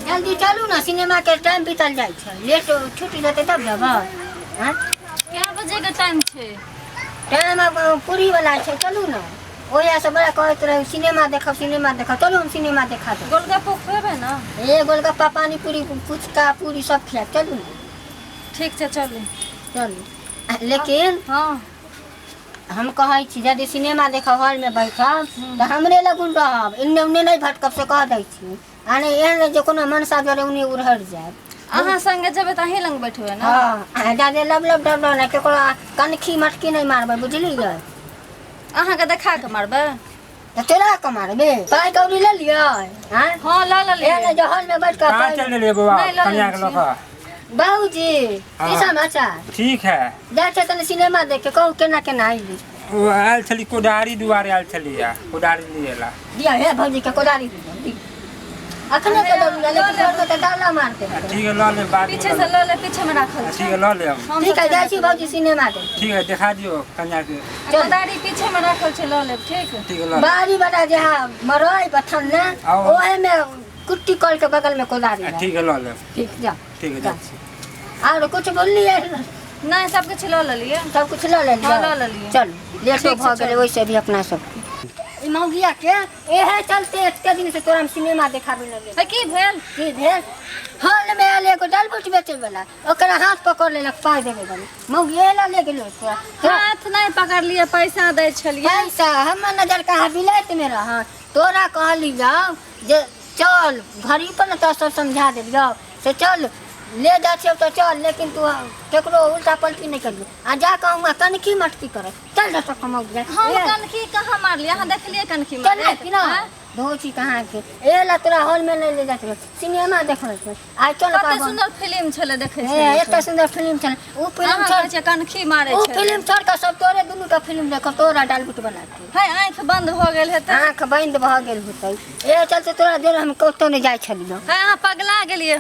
जल्दी चलू ना, सिनेमा के टाइम बीतल जाए छै, लेट छूट जेतै तब जब। हां क्या बजे का टाइम छे? टाइम अब पूरी वाला छै, चलू ना। ओया से बड़ा कहत रहे सिनेमा देखब चलू हम सिनेमा देखा दे। गोलगप्पा खेबे ना? ए गोलगप्पा पानी पूरी फुचका पूरी सब खिया, चलू ना। ठीक छै चलू। चलू लेकिन हाँ हम कहै छी यदि सिनेमा देखब हॉल में बैठब तो हमरे लगुन रहब, इन्ने उन्ने नहीं भटकब से कह दै छी। आने एहन जे कोनो मनसा जरे उन्ने उड़हर जाए। अहाँ संगे जेबे त अहीं लंग बैठबे ना? हां जादे लब डब ना केकरो कनखी मटकी नहीं मारबे, बुझलियै? अहाँ के देखा के मारबे? त तोरा के मारबे? पाई कौड़ी ले लियै? हां हां ला ला ले। एने जो हॉल में बैठ के कहाँ चल रही है बाबा कन्या के लोका? बाबूजी हाँ। की समाचार? ठीक है। जाए छै तने सिनेमा देखे, कहू केना केना आइली? वो आयल छली कोदारी दुआरे आयल छली या कोदारी लिएला। दिया हे भौजी के कोदारी दी। अखने के दौड़ लेकिन घर में तो डाला मारते। ठीक है ला ले बाद में पीछे से ला ले, पीछे में राखल ठीक है ला ले हम। हम ठीक है जाए छी भौजी सिनेमा दे। ठीक है दिखा दियो कन्या के। कोदारी पीछे में राखल छे, ला ले। ठीक है ठीक है ला ले। बारी बड़ा जहाँ मरोई बथन ना आओ। ओहे में कुट्टी कल के बगल में कोदारी है। ठीक है ला ले। ठीक जा। ठीक है जा। जा। और कुछ बोलली है? नहीं सब कुछ ला लिए। सब कुछ ला ले हाँ, ला लिए। चल लेटो ठीक भ छै, गेले वैसे भी अपना सब ई मौगिया के एहे चलते एते दिन से तोरा हम सिनेमा देखाबे लगे। है की भेल? की भेल? हॉल में आले एगो डालबुट बेचे वाला, ओकरा हाथ पकड़ लेलक पाई देबे वाला। मौगिया ला ले गेलो तोरा। हाथ नहीं पकड़ लिए, पैसा दे छलिए। पैसा हमर नजर कहाँ बिलायत में रह। तोरा कहली जाओ जे चल घड़ी पर न तो सब समझा देलियो से चल ले जा छियो तो चल, लेकिन तू केकरो उल्टा पलटी नहीं करियो। आ जा कहूँगा कनखी मटकी कर चल जा तो कमाऊ जाए। हम कनखी कहाँ मार लिए? अहाँ देख लिए कनखी चल मार? कि ना धोची कहाँ के ए ला तोरा हॉल में नहीं ले जाते सिनेमा देखल छै। आज चल कते बाबा सुंदर फिल्म छले, देखे ए छे। एते सुंदर फिल्म छल। ऊ फिल्म अहाँ छोड़ कहै छै कनखी मारे ऊ छे। फिल्म छोड़ के सब तोरे दुनू का फिल्म देखो, तोरा डालबुट बना के है आँख बंद हो गेल हेतै। आँख बंद भ गेल होतै। ए चलते तोरा देर हम कतो नहीं जाय छलियो। है अहाँ पगला गेलिए।